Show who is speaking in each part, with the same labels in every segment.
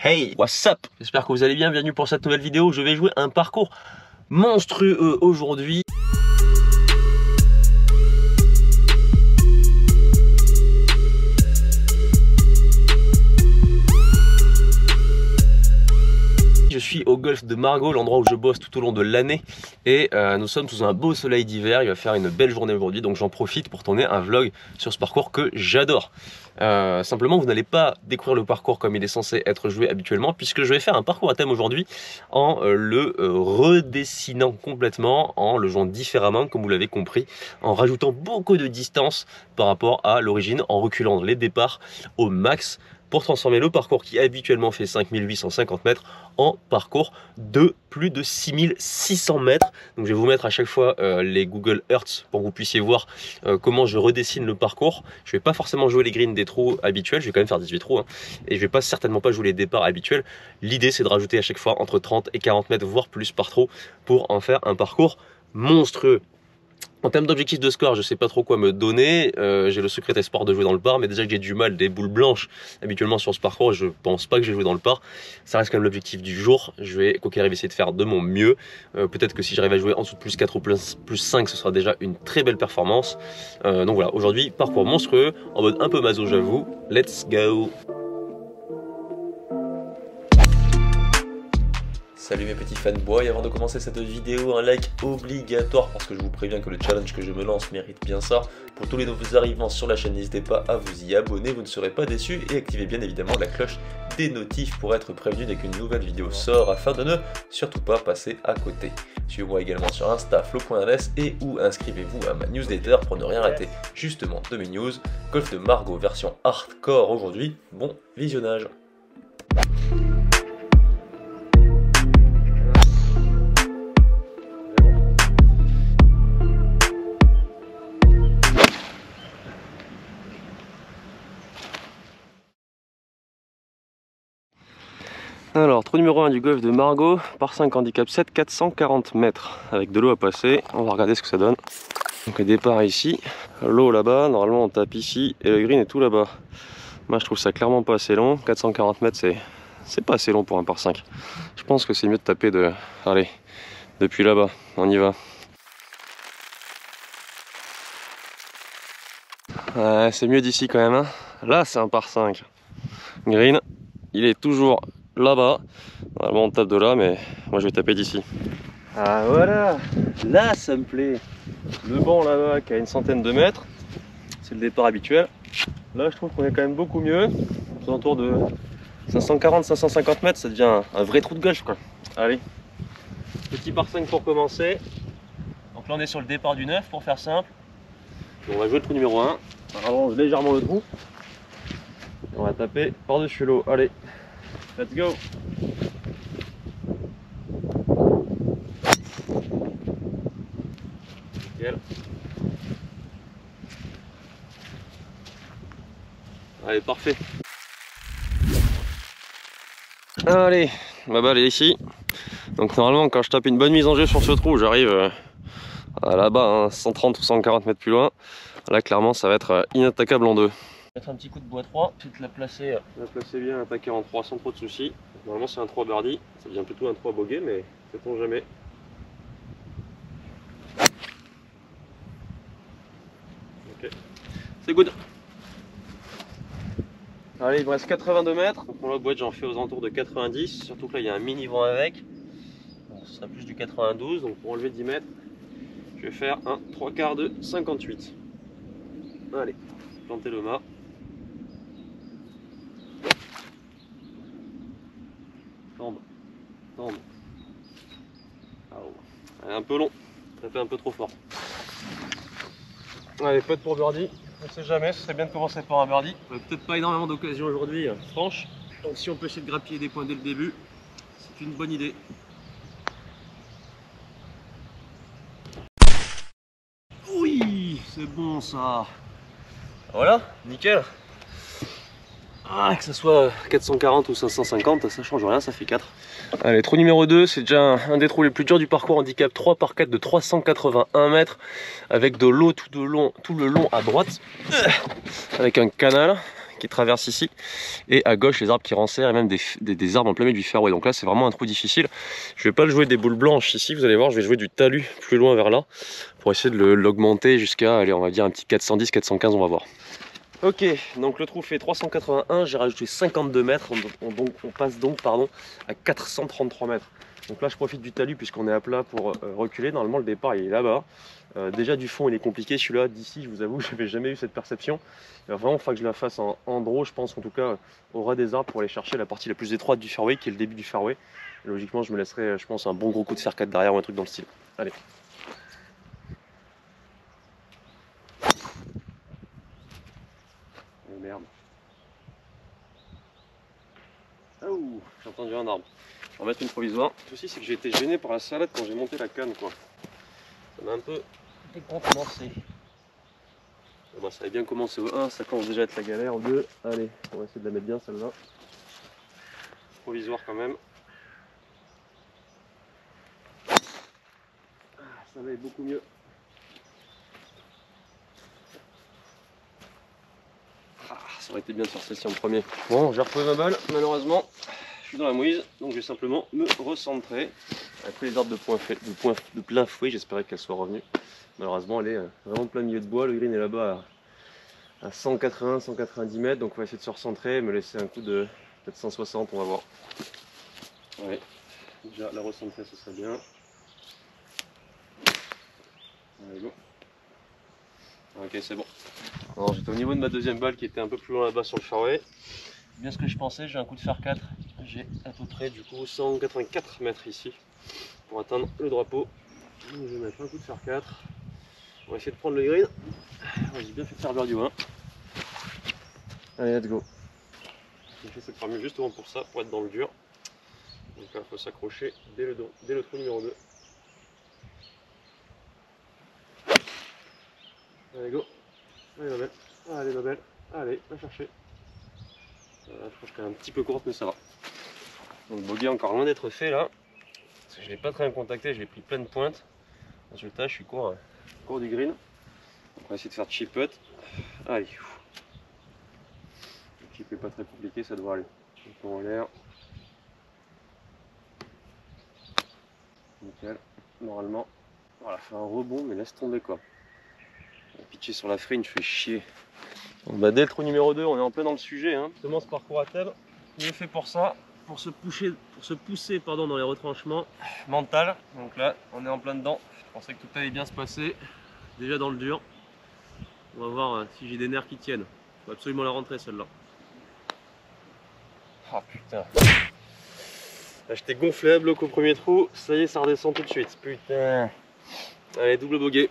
Speaker 1: Hey, what's up? J'espère que vous allez bien, bienvenue pour cette nouvelle vidéo. Je vais jouer un parcours monstrueux aujourd'hui. Je suis au golf de Margaux, l'endroit où je bosse tout au long de l'année, et nous sommes sous un beau soleil d'hiver. Il va faire une belle journée aujourd'hui, donc j'en profite pour tourner un vlog sur ce parcours que j'adore. Simplement, vous n'allez pas découvrir le parcours comme il est censé être joué habituellement, puisque je vais faire un parcours à thème aujourd'hui en le redessinant complètement, en le jouant différemment, comme vous l'avez compris, en rajoutant beaucoup de distance par rapport à l'origine, en reculant les départs au max, pour transformer le parcours qui habituellement fait 5850 mètres en parcours de plus de 6600 mètres. Donc je vais vous mettre à chaque fois les Google Earth pour que vous puissiez voir comment je redessine le parcours. Je vais pas forcément jouer les greens des trous habituels, je vais quand même faire 18 trous, hein, et je vais pas certainement pas jouer les départs habituels. L'idée c'est de rajouter à chaque fois entre 30 et 40 mètres, voire plus par trou, pour en faire un parcours monstrueux. En termes d'objectif de score, je sais pas trop quoi me donner. J'ai le secret espoir de jouer dans le par, mais déjà que j'ai du mal des boules blanches habituellement sur ce parcours, je pense pas que je vais jouer dans le par. Ça reste quand même l'objectif du jour. Je vais, quoi qu'il arrive, essayer de faire de mon mieux. Peut-être que si j'arrive à jouer en dessous de plus 4 ou plus 5, ce sera déjà une très belle performance. Donc voilà, aujourd'hui, parcours monstrueux, en mode un peu maso, j'avoue. Let's go! Salut mes petits fanboys, avant de commencer cette vidéo, un like obligatoire parce que je vous préviens que le challenge que je me lance mérite bien ça. Pour tous les nouveaux arrivants sur la chaîne, n'hésitez pas à vous y abonner, vous ne serez pas déçus, et activez bien évidemment la cloche des notifs pour être prévenu dès qu'une nouvelle vidéo sort afin de ne surtout pas passer à côté. Suivez-moi également sur Insta, flo.ls, et ou inscrivez-vous à ma newsletter pour ne rien rater justement de mes news. Golf de Margaux version hardcore aujourd'hui, bon visionnage. Alors, trou numéro 1 du golf de Margaux, par 5 handicap 7, 440 mètres, avec de l'eau à passer. On va regarder ce que ça donne. Donc le départ ici, l'eau là-bas, normalement on tape ici, et le green est tout là-bas. Moi je trouve ça clairement pas assez long, 440 mètres c'est pas assez long pour un par 5. Je pense que c'est mieux de taper allez, depuis là-bas, on y va. Ouais, c'est mieux d'ici quand même, hein. Là c'est un par 5. Green, il est toujours là-bas, normalement on tape de là, mais moi je vais taper d'ici. Ah voilà, là ça me plaît. Le banc là-bas qui a une centaine de mètres, c'est le départ habituel. Là je trouve qu'on est quand même beaucoup mieux, aux alentours de 540-550 mètres, ça devient un vrai trou de golf quoi. Allez, petit par 5 pour commencer. Donc là on est sur le départ du 9 pour faire simple. On va jouer le trou numéro 1, on allonge légèrement le trou. On va taper par-dessus l'eau, allez. Let's go! Nickel. Allez, parfait. Allez, ma balle est ici. Donc normalement quand je tape une bonne mise en jeu sur ce trou, j'arrive là-bas, hein, 130 ou 140 mètres plus loin. Là clairement ça va être inattaquable en deux. Mettre un petit coup de bois 3, ensuite la placer bien, attaquer en 3 sans trop de soucis. Normalement c'est un 3 birdie, ça devient plutôt un 3 bogey, mais sait-on jamais. Ok, c'est good. Allez, il me reste 82 mètres. Donc pour la boîte j'en fais aux alentours de 90, surtout que là il y a un mini vent avec. Bon, ce sera plus du 92, donc pour enlever 10 mètres, je vais faire un 3/4 de 58. Allez, planter le mât. Tombe. Elle est un peu long, ça fait un peu trop fort. Allez, pote pour birdie, on sait jamais, ce serait bien de commencer par un birdie. Peut-être pas énormément d'occasions aujourd'hui, franche. Donc si on peut essayer de grappiller des points dès le début, c'est une bonne idée. Oui, c'est bon ça. Voilà, nickel. Ah, que ce soit 440 ou 550, ça change rien, ça fait 4. Allez, trou numéro 2, c'est déjà un des trous les plus durs du parcours, handicap 3 par 4 de 381 mètres, avec de l'eau tout le long à droite, avec un canal qui traverse ici, et à gauche les arbres qui renserrent et même des arbres en plein milieu du fairway. Donc là c'est vraiment un trou difficile. Je vais pas le jouer des boules blanches ici, vous allez voir, je vais jouer du talus plus loin vers là pour essayer de l'augmenter jusqu'à, allez, on va dire un petit 410, 415, on va voir. Ok, donc le trou fait 381, j'ai rajouté 52 mètres, on passe donc à 433 mètres. Donc là je profite du talus puisqu'on est à plat pour reculer. Normalement le départ il est là-bas. Déjà du fond il est compliqué, celui-là d'ici je vous avoue je n'avais jamais eu cette perception. Il va vraiment falloir que je la fasse en draw, je pense en tout cas au ras des arbres pour aller chercher la partie la plus étroite du fairway qui est le début du fairway. Et logiquement je me laisserai je pense un bon gros coup de fer 4 derrière ou un truc dans le style. Allez. Oh merde. Oh, j'ai entendu un arbre. Je vais remettre une provisoire. Le souci c'est que j'ai été gêné par la salade quand j'ai monté la canne quoi. Ça m'a un peu décontenancé. Bon, ça avait bien commencé au 1, ça commence déjà à être la galère au 2. Allez, on va essayer de la mettre bien celle-là. Provisoire quand même. Ça va être beaucoup mieux. Ça aurait été bien de faire celle-ci en premier. Bon, j'ai retrouvé ma balle, malheureusement. Je suis dans la mouise, donc je vais simplement me recentrer. Après les arbres de plein fouet, j'espérais qu'elle soit revenue. Malheureusement, elle est vraiment plein milieu de bois. Le green est là-bas à 180, 190 mètres. Donc on va essayer de se recentrer et me laisser un coup de peut-être 160, on va voir. Ouais, déjà la recentrer, ce serait bien. Allez, go. Ok, c'est bon. J'étais au niveau de ma deuxième balle qui était un peu plus loin là-bas sur le fairway. Bien ce que je pensais, j'ai un coup de fer 4. J'ai à peu près du coup 184 mètres ici pour atteindre le drapeau. Donc, je vais mettre un coup de fer 4. On va essayer de prendre le green. J'ai bien fait de faire birdie 1. Allez, let's go. J'ai fait cette formule justement pour ça, pour être dans le dur. Donc là, il faut s'accrocher dès le trou numéro 2. Allez, go. Allez, ma belle. Allez, ma belle. Allez, va chercher. Je pense qu'elle est un petit peu courte, mais ça va. Donc, bogey encore loin d'être fait là. Parce que je ne l'ai pas très bien contacté, je l'ai pris plein de pointes. Résultat, je suis court du green. Donc, on va essayer de faire chip putt. Allez. Le chip n'est pas très compliqué, ça devrait aller. Donc, en l'air. Nickel. Normalement. Voilà, fait un rebond, mais laisse tomber quoi. Pitcher sur la fringe, je fais chier. Bon, bah, dès le trou numéro 2, on est en plein dans le sujet. Hein. Justement, ce parcours à thème, il est fait pour ça, pour se pousser dans les retranchements mentaux. Donc là, on est en plein dedans. Je pensais que tout allait bien se passer. Déjà dans le dur. On va voir si j'ai des nerfs qui tiennent. Il faut absolument la rentrer celle-là. Ah putain. Là, j'étais gonflé à bloc au premier trou. Ça y est, ça redescend tout de suite. Putain. Allez, double bogey.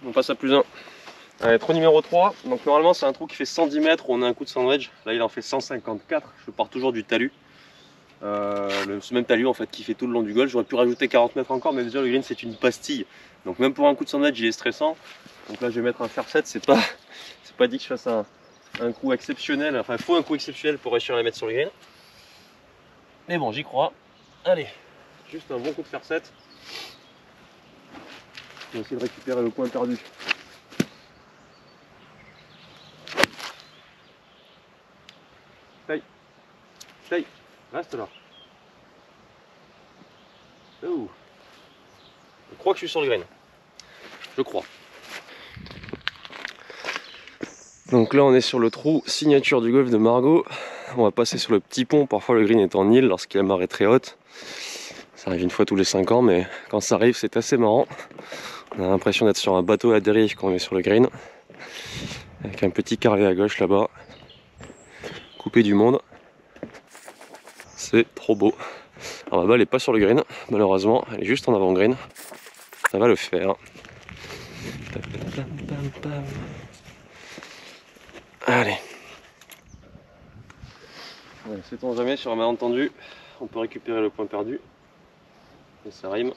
Speaker 1: On passe à plus 1. Allez, trou numéro 3, donc normalement c'est un trou qui fait 110 mètres où on a un coup de sandwich, là il en fait 154, je pars toujours du talus, ce même talus en fait qui fait tout le long du golf. J'aurais pu rajouter 40 mètres encore, mais déjà le green c'est une pastille, donc même pour un coup de sandwich il est stressant. Donc là je vais mettre un fer 7, c'est pas dit que je fasse un coup exceptionnel, enfin il faut un coup exceptionnel pour réussir à la mettre sur le green, mais bon j'y crois. Allez, juste un bon coup de fer 7, je vais essayer de récupérer le point perdu. Stay, reste là. Oh. Je crois que je suis sur le green. Je crois. Donc là on est sur le trou signature du golf de Margot. On va passer sur le petit pont. Parfois le green est en île lorsqu'il y a marée très haute. Ça arrive une fois tous les 5 ans, mais quand ça arrive c'est assez marrant. On a l'impression d'être sur un bateau à la dérive quand on est sur le green. Avec un petit carré à gauche là-bas. Coupé du monde. C'est trop beau. Alors ma balle n'est pas sur le green, malheureusement, elle est juste en avant green. Ça va le faire. Allez. Sait-on jamais, sur un malentendu, on peut récupérer le point perdu. Et ça rime.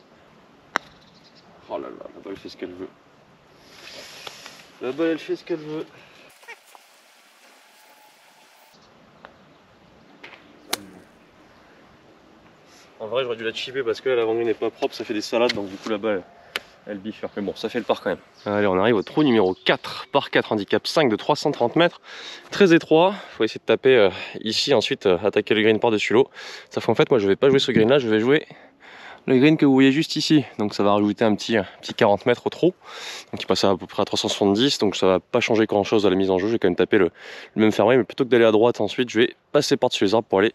Speaker 1: Oh là là, la balle fait ce qu'elle veut. La balle elle fait ce qu'elle veut. En vrai j'aurais dû la chipper parce que l'avant green n'est pas propre, ça fait des salades, donc du coup la balle elle bifurque, mais bon, ça fait le par quand même. Allez, on arrive au trou numéro 4, par 4, handicap 5 de 330 mètres. Très étroit, il faut essayer de taper ici, ensuite attaquer le green par-dessus l'eau. Ça fait en fait, moi je vais pas jouer ce green là, je vais jouer le green que vous voyez juste ici. Donc ça va rajouter un petit 40 mètres au trou. Donc il passe à peu près à 370, donc ça va pas changer grand chose à la mise en jeu. Je vais quand même taper le même fairway, mais plutôt que d'aller à droite ensuite, je vais passer par-dessus les arbres pour aller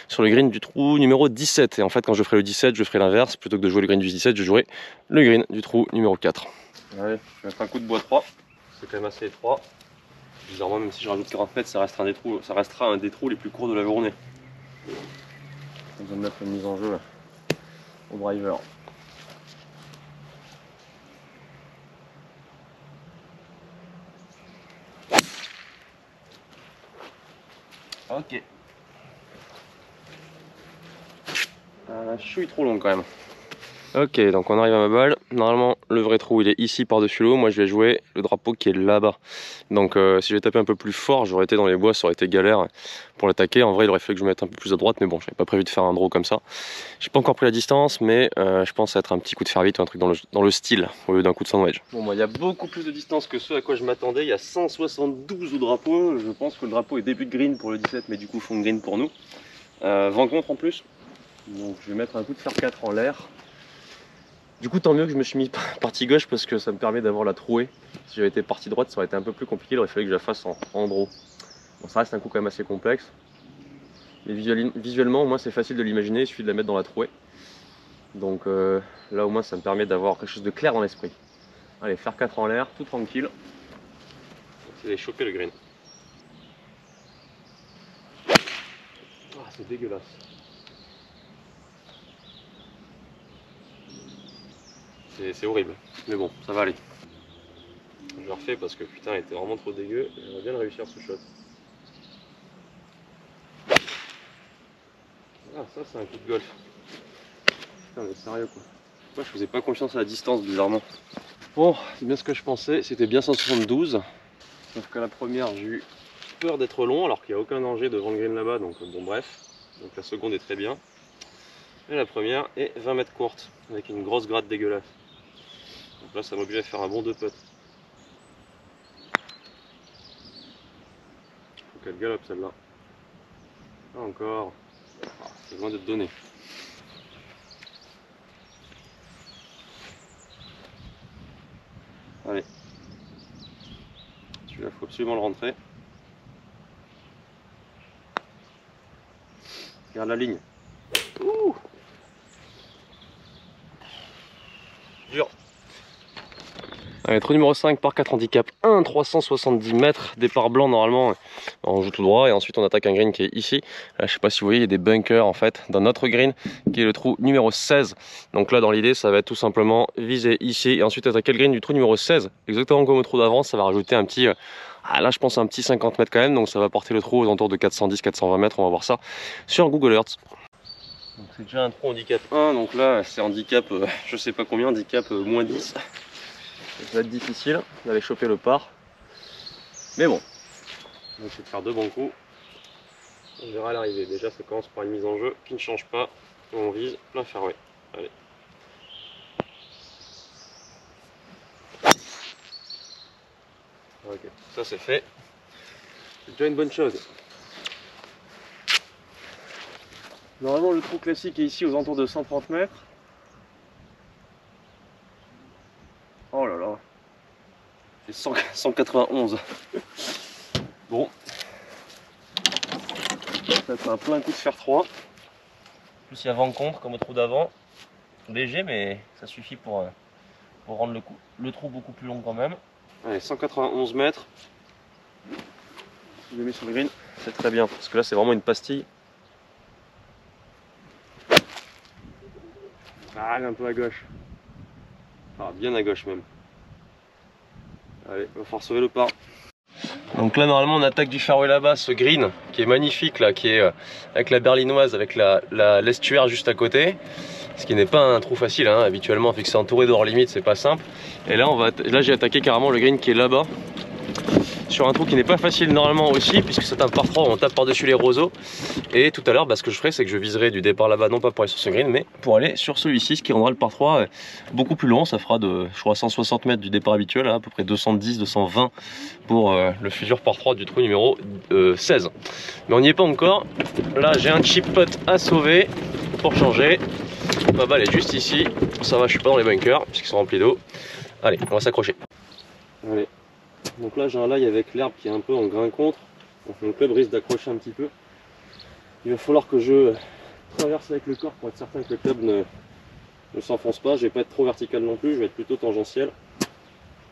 Speaker 1: sur le green du trou numéro 17. Et en fait, quand je ferai le 17, je ferai l'inverse. Plutôt que de jouer le green du 17, je jouerai le green du trou numéro 4. Allez, je vais mettre un coup de bois 3. C'est quand même assez étroit. Bizarrement, même si je rajoute 40 mètres, ça restera un des trous les plus courts de la journée. On va mettre une mise en jeu là, au driver. Ok. Je suis trop long quand même. Ok, donc on arrive à ma balle. Normalement, le vrai trou il est ici par-dessus l'eau. Moi je vais jouer le drapeau qui est là-bas. Donc si j'avais tapé un peu plus fort, j'aurais été dans les bois, ça aurait été galère pour l'attaquer. En vrai, il aurait fallu que je me mette un peu plus à droite, mais bon, j'avais pas prévu de faire un draw comme ça. J'ai pas encore pris la distance, mais je pense être un petit coup de fer vite ou un truc dans le style au lieu d'un coup de sandwich. Bon, moi il y a beaucoup plus de distance que ce à quoi je m'attendais. Il y a 172 au drapeau. Je pense que le drapeau est début de green pour le 17, mais du coup fond de green pour nous. Vent contre en plus. Donc je vais mettre un coup de fer 4 en l'air. Du coup tant mieux que je me suis mis partie gauche parce que ça me permet d'avoir la trouée. Si j'avais été partie droite ça aurait été un peu plus compliqué, il aurait fallu que je la fasse en draw. Bon, ça reste un coup quand même assez complexe. Mais visuellement au moins c'est facile de l'imaginer, il suffit de la mettre dans la trouée. Donc là au moins ça me permet d'avoir quelque chose de clair dans l'esprit. Allez, fer 4 en l'air, tout tranquille. C'est d'aller choper le green. Ah, c'est dégueulasse. C'est horrible, mais bon, ça va aller. Je le refais parce que putain, il était vraiment trop dégueu. J'aimerais bien le réussir ce shot. Ah, ça c'est un coup de golf. Putain, mais sérieux quoi. Moi je faisais pas confiance à la distance bizarrement. Bon, c'est bien ce que je pensais, c'était bien 172. Sauf qu'à la première, j'ai eu peur d'être long alors qu'il n'y a aucun danger devant le green là-bas, donc bon bref. Donc la seconde est très bien. Et la première est 20 mètres courte, avec une grosse gratte dégueulasse. Donc là ça m'oblige à faire un bon 2 putts. Faut qu'elle galope celle-là. Pas encore. Ah, c'est loin d'être donné. Allez. Celui-là, il faut absolument le rentrer. Regarde la ligne. Ouh. Dur. Allez, trou numéro 5 par 4 handicap 1, 370 mètres, départ blanc normalement, on joue tout droit et ensuite on attaque un green qui est ici. Là, je sais pas si vous voyez, il y a des bunkers en fait dans notre green qui est le trou numéro 16. Donc là dans l'idée ça va être tout simplement viser ici et ensuite attaquer le green du trou numéro 16. Exactement comme au trou d'avant, ça va rajouter un petit, là je pense un petit 50 mètres quand même, donc ça va porter le trou aux alentours de 410-420 mètres, on va voir ça sur Google Earth. Donc c'est déjà un trou handicap 1, donc là c'est handicap, je sais pas combien, handicap moins 10. Ça va être difficile d'aller choper le par. Mais bon, on va essayer de faire 2 bons coups. On verra à l'arrivée. Déjà ça commence par une mise en jeu qui ne change pas. On vise plein fairway. Allez. Ok, ça c'est fait. C'est déjà une bonne chose. Normalement le trou classique est ici aux alentours de 130 mètres. Oh là là, c'est 191. Bon, ça va être un plein coup de fer 3. En plus il y a vent contre comme au trou d'avant. Léger mais ça suffit pour rendre le trou beaucoup plus long quand même. Allez, 191 mètres. Je le mets sur le green, c'est très bien parce que là c'est vraiment une pastille. Ah, un peu à gauche. Ah, bien à gauche même. Allez, on va falloir sauver le par. Donc là normalement on attaque du fairway là-bas, ce green qui est magnifique là, qui est avec la berlinoise, avec l'estuaire juste à côté. Ce qui n'est pas un trou facile hein, habituellement, vu que c'est entouré d'hors limite, c'est pas simple. Et là, là j'ai attaqué carrément le green qui est là-bas. sur un trou qui n'est pas facile normalement aussi, puisque c'est un par 3, on tape par-dessus les roseaux. Et tout à l'heure, ce que je ferai, c'est que je viserai du départ là-bas, non pas pour aller sur ce green, mais pour aller sur celui-ci, ce qui rendra le par 3 beaucoup plus long. Ça fera de, je crois, 160 mètres du départ habituel, à peu près 210, 220 pour le futur par 3 du trou numéro 16. Mais on n'y est pas encore. Là, j'ai un chip putt à sauver pour changer. Ma balle est juste ici. Ça va, je suis pas dans les bunkers, puisqu'ils sont remplis d'eau. Allez, on va s'accrocher. Allez. Donc là j'ai un lie avec l'herbe qui est un peu en grain contre, donc le club risque d'accrocher un petit peu. Il va falloir que je traverse avec le corps pour être certain que le club ne s'enfonce pas. Je vais pas être trop vertical non plus, je vais être plutôt tangentiel.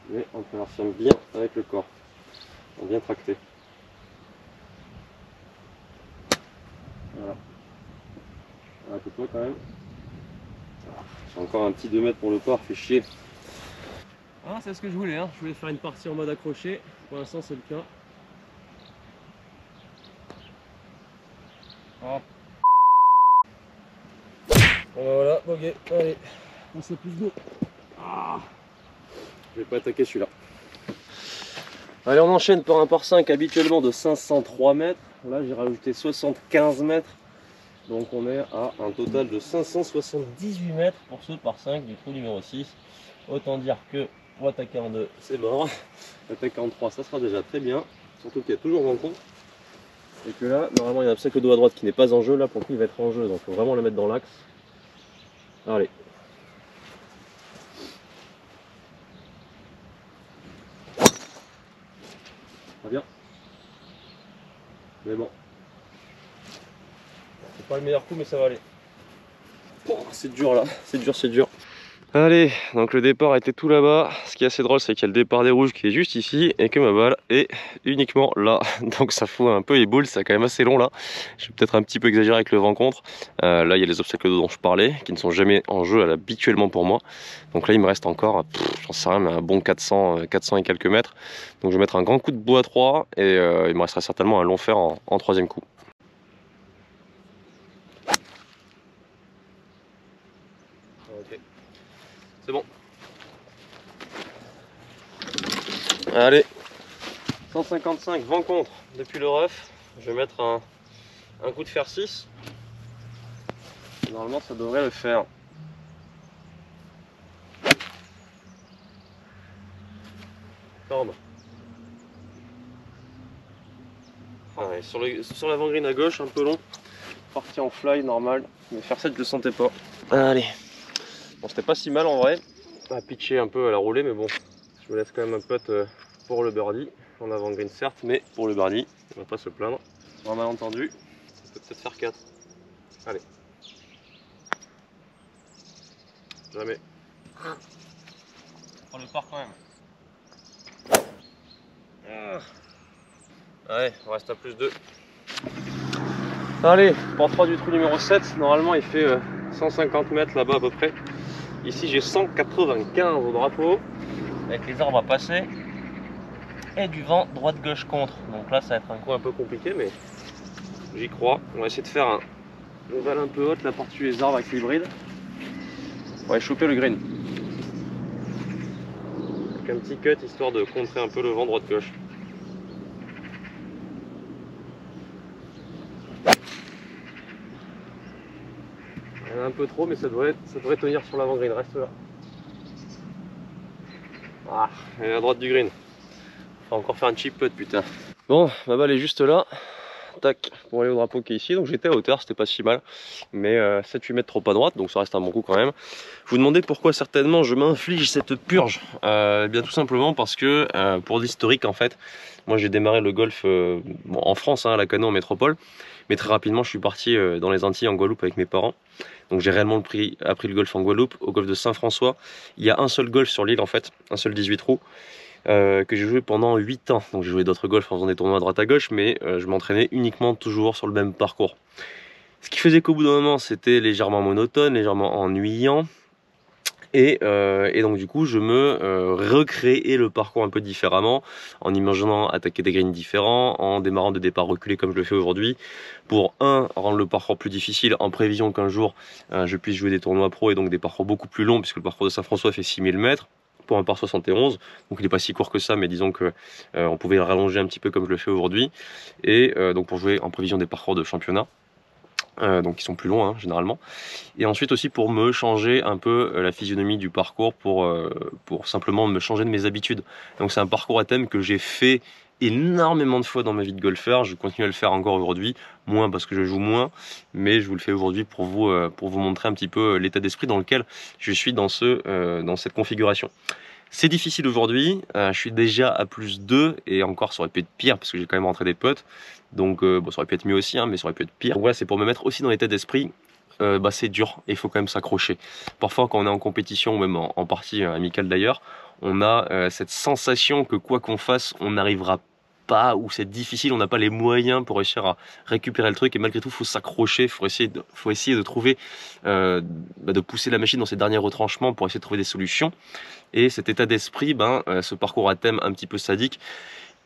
Speaker 1: Mais on traverse bien avec le corps, on bien tracté. Voilà. Un peu toi quand même. J'ai encore un petit 2 mètres pour le par, fait chier. Ah, c'est ce que je voulais, hein. Je voulais faire une partie en mode accroché. Pour l'instant, c'est le cas. Oh. Bon, voilà, ok, allez, on sait plus d'eau. Ah. Je vais pas attaquer celui-là. Allez, on enchaîne par un par 5 habituellement de 503 mètres. Là, j'ai rajouté 75 mètres. Donc, on est à un total de 578 mètres pour ce par 5 du trou numéro 6. Autant dire que pour attaquer en 2, c'est mort. Attaquer en 3, ça sera déjà très bien. Surtout qu'il y a toujours vent contre. Et que là, normalement, il y a un obstacle d'eau à droite qui n'est pas en jeu. Là, pour le coup, il va être en jeu. Donc, il faut vraiment le mettre dans l'axe. Allez. Très bien. Mais bon. C'est pas le meilleur coup, mais ça va aller. Oh, c'est dur là. C'est dur, c'est dur. Allez, donc le départ était tout là-bas. Ce qui est assez drôle, c'est qu'il y a le départ des rouges qui est juste ici et que ma balle est uniquement là. Donc ça fout un peu les boules, c'est quand même assez long là. Je vais peut-être un petit peu exagérer avec le vent contre. Là, il y a les obstacles d'eau dont je parlais, qui ne sont jamais en jeu habituellement pour moi. Donc là, il me reste encore, j'en sais rien, mais un bon 400 et quelques mètres. Donc je vais mettre un grand coup de bois à 3 et il me restera certainement un long fer en troisième coup. Ok. C'est bon. Allez, 155 vent contre depuis le ref. Je vais mettre un coup de fer 6. Normalement, ça devrait le faire. Torde. Ouais, sur l'avant-green à gauche, un peu long. Parti en fly normal. Mais faire 7, je le sentais pas. Allez. Bon, c'était pas si mal en vrai. À pitcher un peu à la roulée, mais bon. Je me laisse quand même un putt pour le birdie. En avant-green certes, mais pour le birdie. On va pas se plaindre. Un malentendu. Ça peut peut-être faire 4. Allez. Jamais. On le part quand même. Ah. Ouais, on reste à plus 2. Allez, par 3 du trou numéro 7. Normalement, il fait 150 mètres là-bas à peu près. Ici, j'ai 195 au drapeau. Avec les arbres à passer. Et du vent droite-gauche contre. Donc là, ça va être un coup un peu compliqué, mais j'y crois. On va essayer de faire une balle un peu haute là par-dessus les arbres avec l'hybride. On va aller choper le green. Avec un petit cut histoire de contrer un peu le vent droite-gauche. Il y en a un peu trop, mais ça devrait tenir sur l'avant green. Reste là. Ah, elle est à droite du green. On va encore faire un chip putt, putain. Bon, ma balle est juste là. Tac, pour aller au drapeau qui est ici. Donc j'étais à hauteur, c'était pas si mal. Mais 7-8 mètres trop à droite, donc ça reste un bon coup quand même. Je vous demandez pourquoi certainement je m'inflige cette purge. Bien tout simplement parce que pour l'historique en fait, moi j'ai démarré le golf bon, en France, hein, à la Cano en métropole. Mais très rapidement je suis parti dans les Antilles en Guadeloupe avec mes parents. Donc j'ai réellement appris le golf en Guadeloupe, au golf de Saint-François. Il y a un seul golf sur l'île en fait, un seul 18 trous. Que j'ai joué pendant 8 ans. Donc j'ai joué d'autres golfs en faisant des tournois à droite à gauche, mais je m'entraînais uniquement toujours sur le même parcours. Ce qui faisait qu'au bout d'un moment, c'était légèrement monotone, légèrement ennuyant. Et donc du coup, je me recréais le parcours un peu différemment, en imaginant attaquer des greens différents, en démarrant de départ reculé comme je le fais aujourd'hui, pour rendre le parcours plus difficile, en prévision qu'un jour je puisse jouer des tournois pro et donc des parcours beaucoup plus longs, puisque le parcours de Saint-François fait 6000 mètres. pour un par 71, donc il n'est pas si court que ça, mais disons que on pouvait le rallonger un petit peu comme je le fais aujourd'hui, et donc pour jouer en prévision des parcours de championnat, donc qui sont plus longs hein, généralement, et ensuite aussi pour me changer un peu la physionomie du parcours, pour simplement me changer de mes habitudes. Donc c'est un parcours à thème que j'ai fait énormément de fois dans ma vie de golfeur, je continue à le faire encore aujourd'hui, moins parce que je joue moins, mais je vous le fais aujourd'hui pour vous montrer un petit peu l'état d'esprit dans lequel je suis dans cette configuration. C'est difficile aujourd'hui, je suis déjà à +2 et encore ça aurait pu être pire parce que j'ai quand même rentré des potes, donc bon, ça aurait pu être mieux aussi hein, mais ça aurait pu être pire. Donc voilà, c'est pour me mettre aussi dans l'état d'esprit. C'est dur et il faut quand même s'accrocher. Parfois quand on est en compétition ou même en partie amicale d'ailleurs, on a cette sensation que quoi qu'on fasse on n'arrivera pas, ou c'est difficile, on n'a pas les moyens pour réussir à récupérer le truc, et malgré tout il faut s'accrocher, faut essayer de trouver, de pousser la machine dans ses derniers retranchements pour essayer de trouver des solutions. Et cet état d'esprit, ce parcours à thème un petit peu sadique,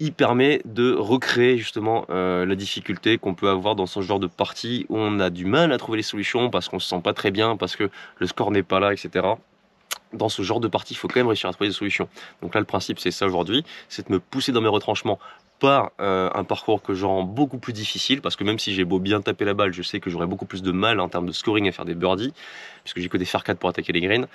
Speaker 1: il permet de recréer justement la difficulté qu'on peut avoir dans ce genre de partie où on a du mal à trouver les solutions parce qu'on se sent pas très bien, parce que le score n'est pas là, etc. Dans ce genre de partie, il faut quand même réussir à trouver des solutions. Donc là, le principe, c'est ça aujourd'hui, c'est de me pousser dans mes retranchements par un parcours que je rends beaucoup plus difficile, parce que même si j'ai beau bien taper la balle, je sais que j'aurai beaucoup plus de mal en termes de scoring à faire des birdies, puisque j'ai que des fer 4 pour attaquer les greens.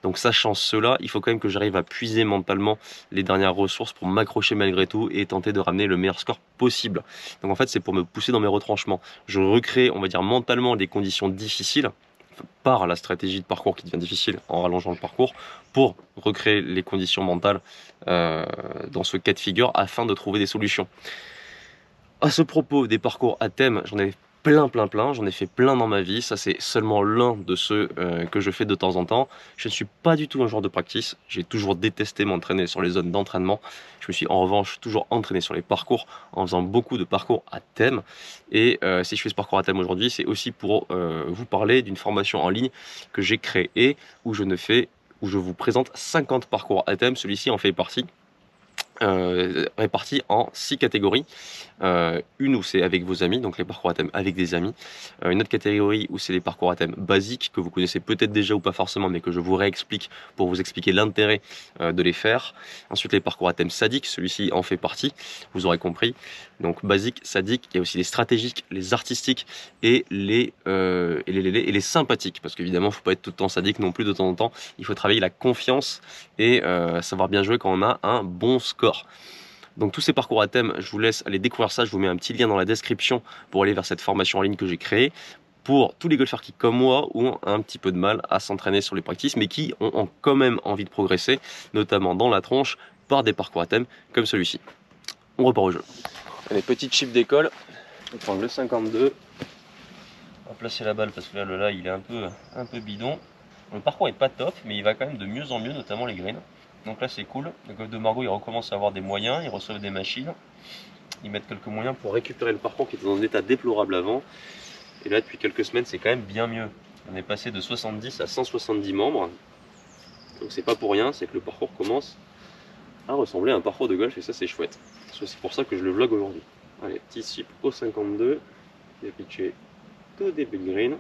Speaker 1: Donc sachant cela, il faut quand même que j'arrive à puiser mentalement les dernières ressources pour m'accrocher malgré tout et tenter de ramener le meilleur score possible. Donc en fait, c'est pour me pousser dans mes retranchements. Je recrée, on va dire, mentalement des conditions difficiles par la stratégie de parcours qui devient difficile en rallongeant le parcours, pour recréer les conditions mentales dans ce cas de figure afin de trouver des solutions. À ce propos des parcours à thème, j'en ai plein, j'en ai fait plein dans ma vie, ça c'est seulement l'un de ceux que je fais de temps en temps. Je ne suis pas du tout un joueur de practice, j'ai toujours détesté m'entraîner sur les zones d'entraînement. Je me suis en revanche toujours entraîné sur les parcours en faisant beaucoup de parcours à thème. Et si je fais ce parcours à thème aujourd'hui, c'est aussi pour vous parler d'une formation en ligne que j'ai créée, où je vous présente 50 parcours à thème, celui-ci en fait partie. Répartis en 6 catégories. Une où c'est avec vos amis, donc les parcours à thème avec des amis. Une autre catégorie où c'est les parcours à thème basiques, que vous connaissez peut-être déjà ou pas forcément, mais que je vous réexplique pour vous expliquer l'intérêt de les faire. Ensuite les parcours à thème sadiques, celui-ci en fait partie, vous aurez compris. Donc basique, sadique, il y a aussi les stratégiques, les artistiques et les sympathiques, parce qu'évidemment il ne faut pas être tout le temps sadique non plus. De temps en temps il faut travailler la confiance et savoir bien jouer quand on a un bon score. Donc tous ces parcours à thème, je vous laisse aller découvrir ça, je vous mets un petit lien dans la description pour aller vers cette formation en ligne que j'ai créée, pour tous les golfeurs qui, comme moi, ont un petit peu de mal à s'entraîner sur les practices, mais qui ont quand même envie de progresser, notamment dans la tronche, par des parcours à thème comme celui-ci. On repart au jeu. Allez, petite chip d'école, on va prendre le 52, on va placer la balle parce que là le il est un peu bidon. Le parcours est pas top, mais il va quand même de mieux en mieux, notamment les greens. Donc là c'est cool, le golf de Margaux il recommence à avoir des moyens, ils reçoivent des machines, ils mettent quelques moyens pour récupérer le parcours qui était dans un état déplorable avant. Et là depuis quelques semaines c'est quand même bien mieux. On est passé de 70 à 170 membres, donc c'est pas pour rien, c'est que le parcours commence à ressembler à un parcours de golf et ça c'est chouette. C'est pour ça que je le vlog aujourd'hui. Allez, petit chip au 52, qui est pitché tout début de green,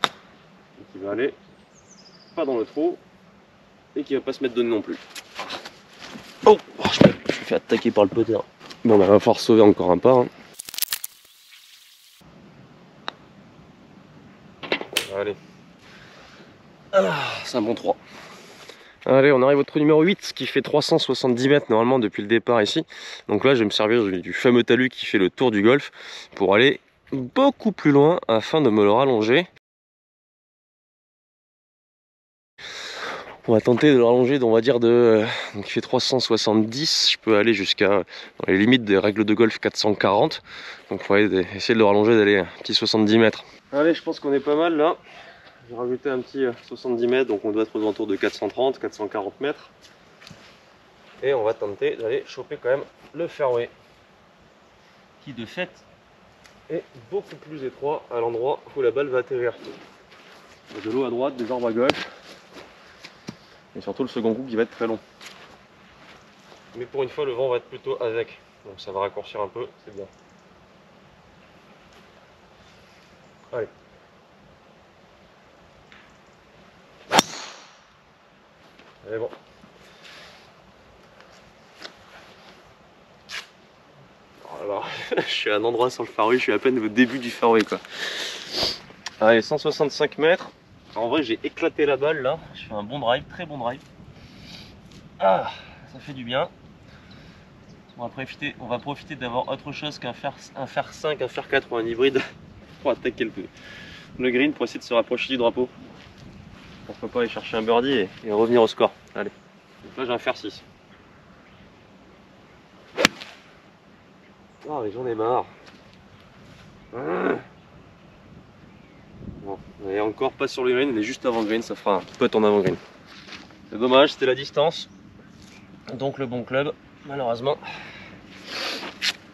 Speaker 1: et qui va aller pas dans le trou, et qui va pas se mettre de nez non plus. Oh, je me suis fait attaquer par le putter. Bon, bah, va falloir sauver encore un pas. Hein. Allez. Ah, c'est un bon 3. Allez, on arrive au trou numéro 8 qui fait 370 mètres normalement depuis le départ ici. Donc là, je vais me servir du fameux talus qui fait le tour du golf pour aller beaucoup plus loin afin de me le rallonger. On va tenter de le rallonger, on va dire donc il fait 370, je peux aller jusqu'à dans les limites des règles de golf 440. Donc il va essayer de le rallonger, d'aller un petit 70 mètres. Allez, je pense qu'on est pas mal là. J'ai rajouté un petit 70 mètres, donc on doit être aux alentours de 430, 440 mètres. Et on va tenter d'aller choper quand même le fairway, qui de fait est beaucoup plus étroit à l'endroit où la balle va atterrir. Il y a de l'eau à droite, des arbres à gauche. Et surtout le second coup qui va être très long. Mais pour une fois le vent va être plutôt avec. Donc ça va raccourcir un peu, c'est bien. Allez. Mais bon. Alors, je suis à un endroit sur le fairway, je suis à peine au début du fairway quoi. Allez, 165 mètres. En vrai, j'ai éclaté la balle là. Je fais un bon drive, très bon drive. Ah, ça fait du bien. On va profiter d'avoir autre chose qu'un fer 5, un fer 4 ou un hybride pour attaquer le green pour essayer de se rapprocher du drapeau. Pourquoi pas aller chercher un birdie et revenir au score. Allez. Donc là, j'ai un fer 6. Ah, mais j'en ai marre. Bon, on est encore pas sur le green, on est juste avant le green, ça fera un putt en avant green. C'est dommage, c'était la distance. Donc le bon club, malheureusement.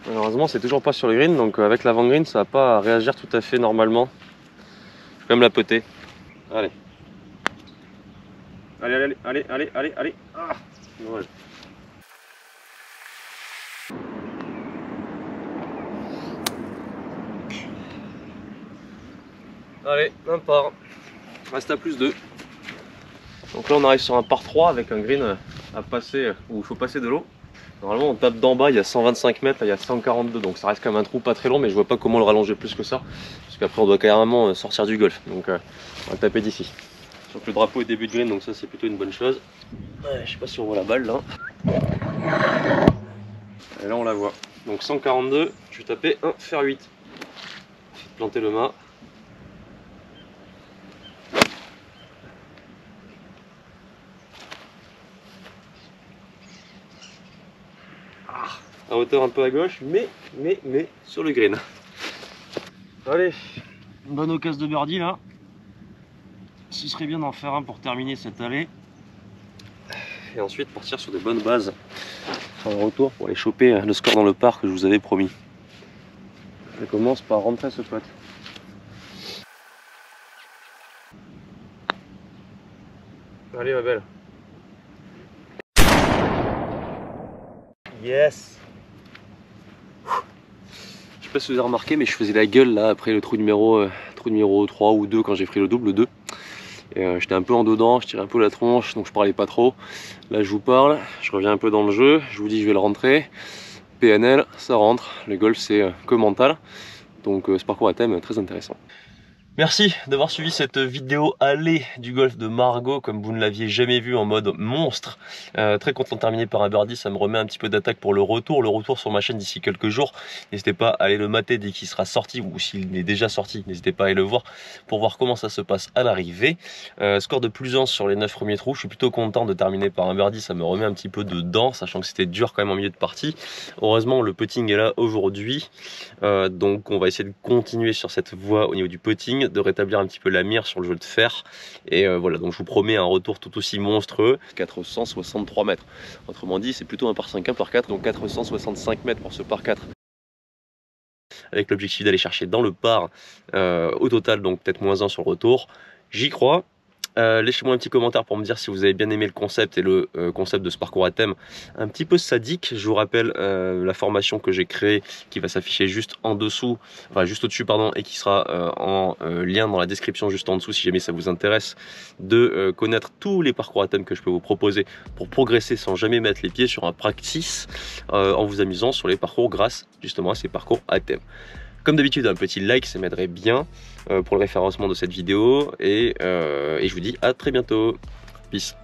Speaker 1: Malheureusement, c'est toujours pas sur le green, donc avec l'avant green, ça va pas réagir tout à fait normalement. Je vais quand même la putter. Allez. Allez. Ah, dommage. Allez, un par. Reste à plus 2. Donc là on arrive sur un par 3 avec un green à passer où il faut passer de l'eau. Normalement on tape d'en bas, il y a 125 mètres, là il y a 142, donc ça reste quand même un trou pas très long, mais je vois pas comment le rallonger plus que ça. Parce qu'après on doit carrément sortir du golf, donc on va taper d'ici. Donc le drapeau est début de green, donc ça c'est plutôt une bonne chose. Ouais, je sais pas si on voit la balle là. Et là on la voit. Donc 142, je vais taper un fer 8. Je vais planter le mât. À hauteur un peu à gauche, mais sur le green. Allez, une bonne occasion de birdie là. Ce serait bien d'en faire un pour terminer cette allée. Et ensuite partir sur des bonnes bases. Faire un retour pour aller choper le score dans le par que je vous avais promis. Je commence par rentrer ce putt. Allez ma belle. Yes. Je sais pas si vous avez remarqué, mais je faisais la gueule là après le trou numéro 3 ou 2 quand j'ai pris le double 2. J'étais un peu en dedans, je tirais un peu la tronche, donc je parlais pas trop. Là je vous parle, je reviens un peu dans le jeu, je vous dis je vais le rentrer. PNL, ça rentre, le golf c'est que mental. Donc ce parcours à thème très intéressant. Merci d'avoir suivi cette vidéo allée du golf de Margaux comme vous ne l'aviez jamais vu en mode monstre. Très content de terminer par un birdie, ça me remet un petit peu d'attaque pour le retour. Le retour sur ma chaîne d'ici quelques jours. N'hésitez pas à aller le mater dès qu'il sera sorti ou s'il est déjà sorti, n'hésitez pas à aller le voir pour voir comment ça se passe à l'arrivée. Score de plus 1 sur les 9 premiers trous. Je suis plutôt content de terminer par un birdie, ça me remet un petit peu dedans, sachant que c'était dur quand même en milieu de partie. Heureusement le putting est là aujourd'hui, donc on va essayer de continuer sur cette voie au niveau du putting, de rétablir un petit peu la mire sur le jeu de fer. Et voilà, donc je vous promets un retour tout aussi monstrueux, 463 mètres. Autrement dit, c'est plutôt un par 5, un par 4, donc 465 mètres pour ce par 4. Avec l'objectif d'aller chercher dans le par au total, donc peut-être -1 sur le retour. J'y crois. Laissez-moi un petit commentaire pour me dire si vous avez bien aimé le concept et le concept de ce parcours à thème un petit peu sadique. Je vous rappelle la formation que j'ai créée qui va s'afficher juste en dessous, enfin juste au-dessus pardon, et qui sera en lien dans la description juste en dessous si jamais ça vous intéresse de connaître tous les parcours à thème que je peux vous proposer pour progresser sans jamais mettre les pieds sur un practice en vous amusant sur les parcours grâce justement à ces parcours à thème. Comme d'habitude, un petit like, ça m'aiderait bien pour le référencement de cette vidéo. Et je vous dis à très bientôt. Peace.